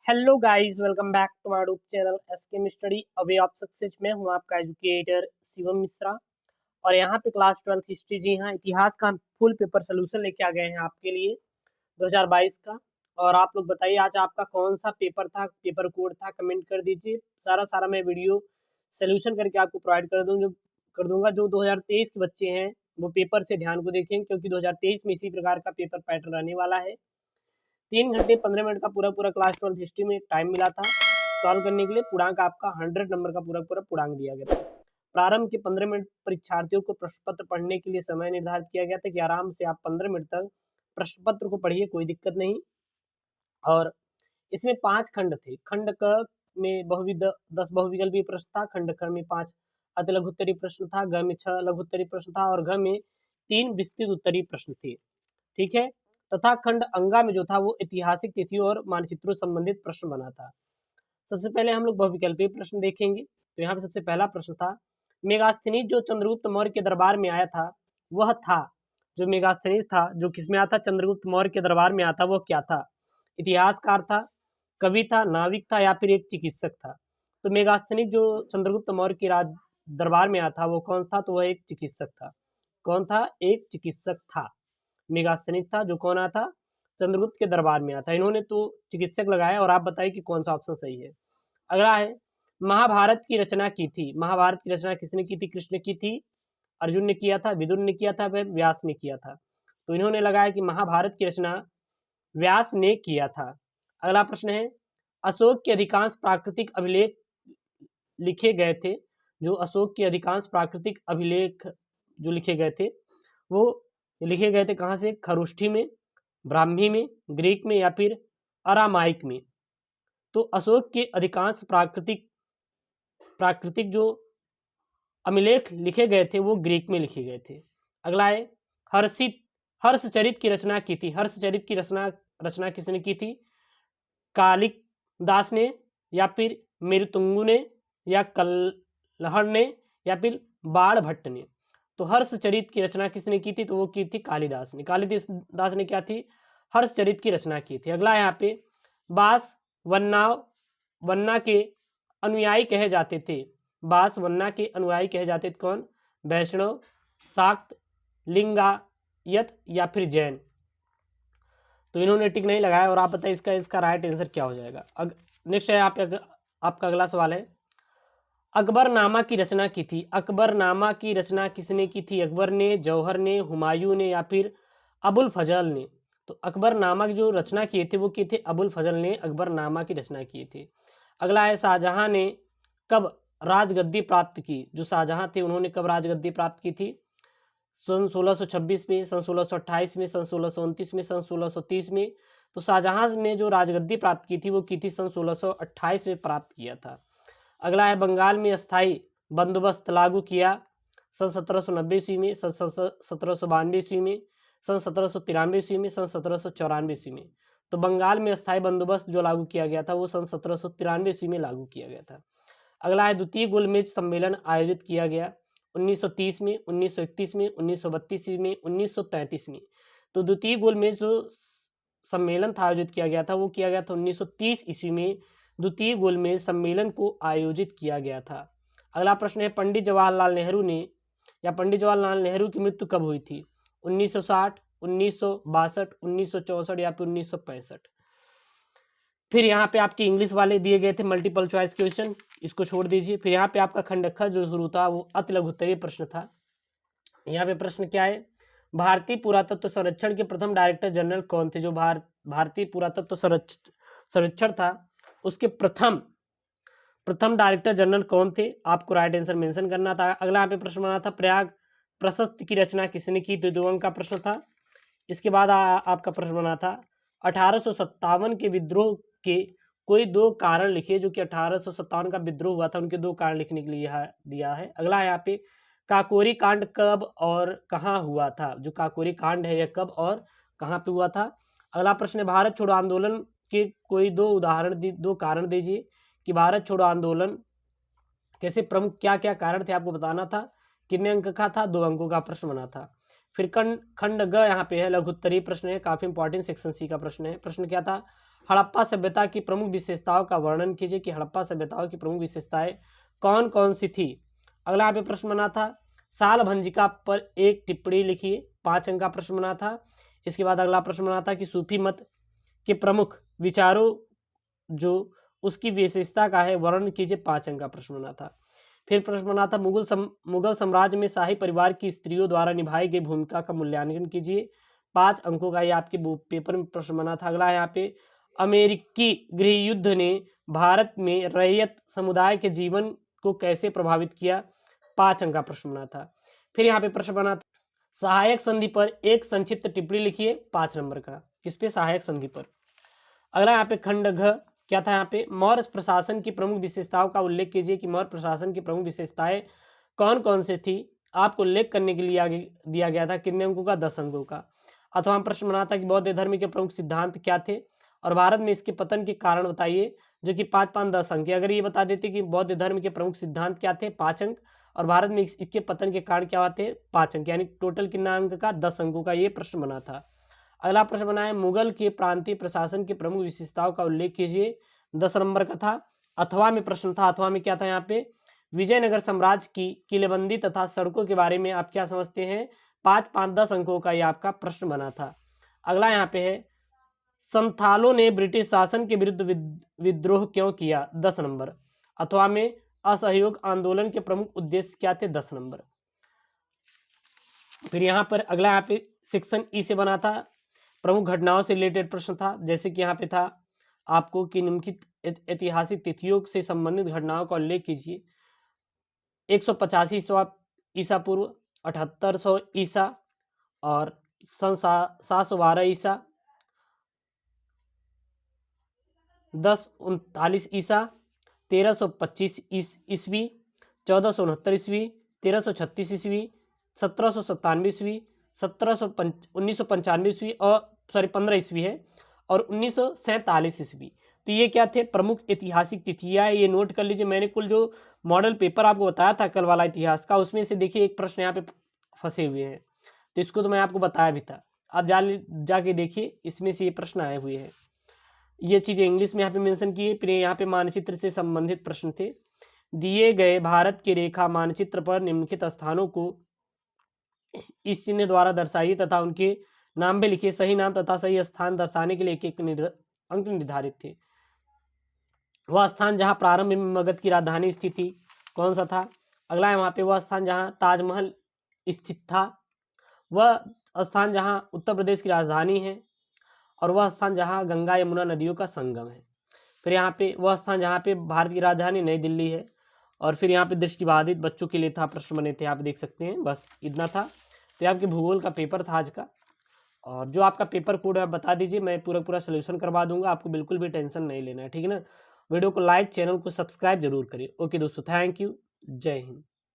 Hello guys, welcome back to my YouTube channel SK study a way of success में हूं आपका educator Shivam Mishra. और यहाँ पे क्लास 12 हिस्ट्री, जी हाँ, इतिहास का फुल पेपर सोल्यूशन लेके आ गए हैं आपके लिए 2022 का। और आप लोग बताइए आज आपका कौन सा पेपर था, पेपर कोड था, कमेंट कर दीजिए। सारा सारा मैं वीडियो सोल्यूशन करके आपको प्रोवाइड कर दूंगा। जो 2023 के बच्चे हैं वो पेपर से ध्यान को देखें, क्योंकि 2023 में इसी प्रकार का पेपर पैटर्न रहने वाला है। 3 घंटे 15 मिनट का पूरा पूरा क्लास 12 हिस्ट्री में टाइम मिला था सॉल्व करने के लिए। पूर्णांक आपका 100 नंबर का पूरा पूरा पूर्णांक दिया गया था। प्रारंभ के 15 मिनट परीक्षार्थियों को प्रश्न पत्र पढ़ने के लिए समय निर्धारित किया गया था कि आराम से आप 15 मिनट तक प्रश्न पत्र को पढ़िए, कोई दिक्कत नहीं। और इसमें 5 खंड थे। खंड क में 10 बहुविकल्पीय प्रश्न था। खंड ख में 5 अति लघु उत्तरीय प्रश्न था। ग में 6 लघु उत्तरीय प्रश्न था और घ में 3 विस्तृत उत्तरीय प्रश्न थे। ठीक है। तथा खंड अंगा में जो था वो ऐतिहासिक तिथियों और मानचित्रों संबंधित प्रश्न बना था। सबसे पहले हम लोग बहुविकल्पीय प्रश्न देखेंगे। तो यहाँ पे सबसे पहला प्रश्न था, मेगास्थनीज जो चंद्रगुप्त मौर्य के दरबार में आया था वह था। जो मेगास्थनीज था जो किसमें आया था, चंद्रगुप्त मौर्य के दरबार में आता, वो क्या था? इतिहासकार था, कवि था, नाविक था या फिर एक चिकित्सक था? तो मेगास्थनीज जो चंद्रगुप्त मौर्य के राज दरबार में आया था वो कौन था? तो वह एक चिकित्सक था। कौन था? एक चिकित्सक था। मेगास्थनीज था जो कौन आया था? चंद्रगुप्त के दरबार में आया था। इन्होंने तो चिकित्सक लगाया। और आप बताइए कि कौन सा ऑप्शन सही है। अगला है, महाभारत की रचना की थी। महाभारत की रचना किसने की थी? कृष्ण की थी। अर्जुन ने किया था, विदुर ने किया था, वह व्यास ने किया था। तो इन्होंने लगाया कि महाभारत की रचना व्यास ने किया था। अगला प्रश्न है, अशोक के अधिकांश प्राकृतिक अभिलेख लिखे गए थे। जो अशोक के अधिकांश प्राकृतिक अभिलेख जो लिखे गए थे वो लिखे गए थे कहाँ से? खरुष्ठी में, ब्राह्मी में, ग्रीक में या फिर अरामाइक में। तो अशोक के अधिकांश प्राकृतिक जो अभिलेख लिखे गए थे वो ग्रीक में लिखे गए थे। अगला है, हर्षचरित की रचना की थी। हर्षचरित की रचना किसने की थी? कालिदास ने या फिर मेरुतुंगु ने या कल्हड़ ने या फिर बाण भट्ट ने? तो हर्षचरित की रचना किसने की थी? तो वो की थी कालिदास ने। कालिदास ने क्या थी? हर्षचरित की रचना की थी। अगला यहाँ पे, बास वन्ना के अनुयायी कहे जाते थे। बास वन्ना के अनुयायी कहे जाते थे कौन? वैष्णव, शाक्त, लिंगायत या फिर जैन? तो इन्होंने टिक नहीं लगाया। और आप बताइए इसका राइट आंसर क्या हो जाएगा। नेक्स्ट है यहाँ पे आपका अगला सवाल है, अकबरनामा की रचना की थी। अकबरनामा की रचना किसने की थी? अकबर ने, जौहर ने, हुमायूं ने या फिर अबुल फजल ने? तो अकबरनामा की जो रचना किए थे वो किए थे अबुल फजल ने अकबरनामा की रचना किए थे। अगला है, शाहजहां ने कब राजगद्दी प्राप्त की? जो शाहजहां थे उन्होंने कब राजगद्दी प्राप्त की थी? सन 1626 में, सन 1628 में, सन 1629 में, सन 1630 में। तो शाहजहां ने जो राजगद्दी प्राप्त की थी वो की थी सन 1628 में प्राप्त किया था। अगला है, बंगाल में अस्थाई बंदोबस्त लागू किया सन 1790 ईस्वी में, सन 1792 ईस्वी में, सन 1793 ईस्वी में, सन 1794 ईस्वी में। तो बंगाल में अस्थाई बंदोबस्त जो लागू किया गया था वो सन 1793 ईस्वी में लागू किया गया था। अगला है, द्वितीय गोलमेज सम्मेलन आयोजित किया गया 1930 में, 1931 में, 1932 में, 1933 में। तो द्वितीय गोलमेज जो सम्मेलन था आयोजित किया गया था वो किया गया था 1930 ईस्वी में। द्वितीय गोलमेज सम्मेलन को आयोजित किया गया था। अगला प्रश्न है, पंडित जवाहरलाल नेहरू की मृत्यु कब हुई थी? 1960, 1962, 1964 या फिर 1965? फिर यहाँ पे आपके इंग्लिश वाले दिए गए थे मल्टीपल चॉइस क्वेश्चन, इसको छोड़ दीजिए। फिर यहाँ पे आपका खंड ख जो शुरू था वो अति लघु उत्तरीय प्रश्न था। यहाँ पे प्रश्न क्या है, भारतीय पुरातत्व संरक्षण के प्रथम डायरेक्टर जनरल कौन थे? जो भारतीय पुरातत्व संरक्षण था उसके प्रथम डायरेक्टर जनरल कौन थे? आपको राइट आंसर मेंशन करना था। अगला यहाँ पे प्रश्न बना था, प्रयाग प्रशस्ति की रचना किसने की? तो 2 अंक का प्रश्न था। इसके बाद आपका प्रश्न बना था, 1857 के विद्रोह के कोई 2 कारण लिखिए। जो कि 1857 का विद्रोह हुआ था उनके 2 कारण लिखने के लिए दिया है। अगला यहाँ पे, काकोरी कांड कब और कहाँ हुआ था? जो काकोरी कांड है यह कब और कहाँ पे हुआ था? अगला प्रश्न है, भारत छोड़ो आंदोलन के कोई 2 कारण दीजिए कि भारत छोड़ो आंदोलन कैसे प्रमुख क्या क्या कारण थे आपको बताना था। कितने अंक का था? 2 अंकों का प्रश्न बना था। फिर खंड ग यहाँ पे है, लघु उत्तरीय प्रश्न है, काफी इंपॉर्टेंट सेक्शन सी का प्रश्न है। प्रश्न क्या था, हड़प्पा सभ्यता की प्रमुख विशेषताओं का वर्णन कीजिए कि हड़प्पा सभ्यताओं की प्रमुख विशेषताएं कौन कौन सी थी। अगला यहाँ पे प्रश्न बना था साल भंजिका पर एक टिप्पणी लिखिए, 5 अंक का प्रश्न बना था। इसके बाद अगला प्रश्न बना था कि सूफी मत के प्रमुख विचारों जो उसकी विशेषता का है वर्णन कीजिए, 5 अंक का प्रश्न बना था। फिर प्रश्न बना था मुगल साम्राज्य में शाही परिवार की स्त्रियों द्वारा निभाई गई भूमिका का मूल्यांकन कीजिए, 5 अंकों का ये आपके पेपर में प्रश्न बना था। अगला यहाँ पे अमेरिकी गृह युद्ध ने भारत में रैयत समुदाय के जीवन को कैसे प्रभावित किया, 5 अंक का प्रश्न बना था। फिर यहाँ पे प्रश्न बना था सहायक संधि पर एक संक्षिप्त टिप्पणी लिखिए, 5 नंबर का, किस पे, सहायक संधि पर। अगला यहाँ पे खंड घ क्या था, यहाँ पे मौर्य प्रशासन की प्रमुख विशेषताओं का उल्लेख कीजिए कि मौर्य प्रशासन की प्रमुख विशेषताएं कौन कौन से थी। आपको उल्लेख करने के लिए आगे दिया गया था कितने अंकों का, 10 अंकों का। अथवा प्रश्न बना था कि बौद्ध धर्म के प्रमुख सिद्धांत क्या थे और भारत में इसके पतन के कारण बताइए, जो कि 5 5 10 अंक। अगर ये बता देते कि बौद्ध धर्म के प्रमुख सिद्धांत क्या थे, 5 अंक, और भारत में इसके पतन के कारण क्या होते, 5 अंक, यानी टोटल कितना अंक का, 10 अंकों का ये प्रश्न बना था। अगला प्रश्न बना है मुगल के प्रांतीय प्रशासन की प्रमुख विशेषताओं का उल्लेख कीजिए, 10 नंबर का था। अथवा में प्रश्न था, अथवा में क्या था, यहाँ पे विजयनगर साम्राज्य की किलेबंदी तथा सड़कों के बारे में आप क्या समझते हैं, 5 5 10 अंकों का ये आपका प्रश्न बना था। अगला यहाँ पे है संथालों ने ब्रिटिश शासन के विरुद्ध विद्रोह क्यों किया, 10 नंबर। अथवा में असहयोग आंदोलन के प्रमुख उद्देश्य क्या थे, 10 नंबर। फिर यहाँ पर अगला यहाँ पे सेक्शन ई से बना था, प्रमुख घटनाओं से रिलेटेड प्रश्न था, जैसे कि यहाँ पे था आपको कि निम्नलिखित ऐतिहासिक तिथियों से संबंधित घटनाओं का उल्लेख कीजिए। 185 ईसा पूर्व, 7800 ईसा और सन 712 ईसा, 1039 ईसा, 1325 ईस्वी, 1469 ईस्वी, 1336 ईस्वी, 1797 ईस्वी, 1995 ईस्वी और 15 ईस्वी है, और 1947 ईस्वी। तो ये क्या थे, प्रमुख ऐतिहासिक तिथियां, ये नोट कर लीजिए। मैंने कुल जो मॉडल पेपर आपको बताया था कल वाला इतिहास का, उसमें से देखिए एक प्रश्न यहाँ पे फंसे हुए हैं, तो इसको तो मैं आपको बताया भी था, आप जाके देखिए, इसमें से ये प्रश्न आए हुए हैं। ये चीज़ें इंग्लिश में यहाँ पे मेंशन की है। फिर यहाँ पे मानचित्र से संबंधित प्रश्न थे, दिए गए भारत की रेखा मानचित्र पर निम्नलिखित स्थानों को इस चिन्ह द्वारा दर्शाइए तथा उनके नाम भी लिखिए, सही नाम तथा सही स्थान दर्शाने के लिए एक एक अंक निर्धारित थे। वह स्थान जहाँ प्रारंभ में मगध की राजधानी स्थित थी, कौन सा था। अगला है वहाँ पे वह स्थान जहाँ ताजमहल स्थित था, वह स्थान जहाँ उत्तर प्रदेश की राजधानी है, और वह स्थान जहाँ गंगा यमुना नदियों का संगम है। फिर यहाँ पे वह स्थान जहाँ पे भारत की राजधानी नई दिल्ली है। और फिर यहाँ पे दृष्टिबाधित बच्चों के लिए था, प्रश्न बने थे, आप देख सकते हैं। बस इतना था, तो ये आपके भूगोल का पेपर था आज का। और जो आपका पेपर कोड है बता दीजिए, मैं पूरा सोल्यूशन करवा दूंगा, आपको बिल्कुल भी टेंशन नहीं लेना है, ठीक है ना। वीडियो को लाइक, चैनल को सब्सक्राइब जरूर करिए। ओके दोस्तों, थैंक यू, जय हिंद।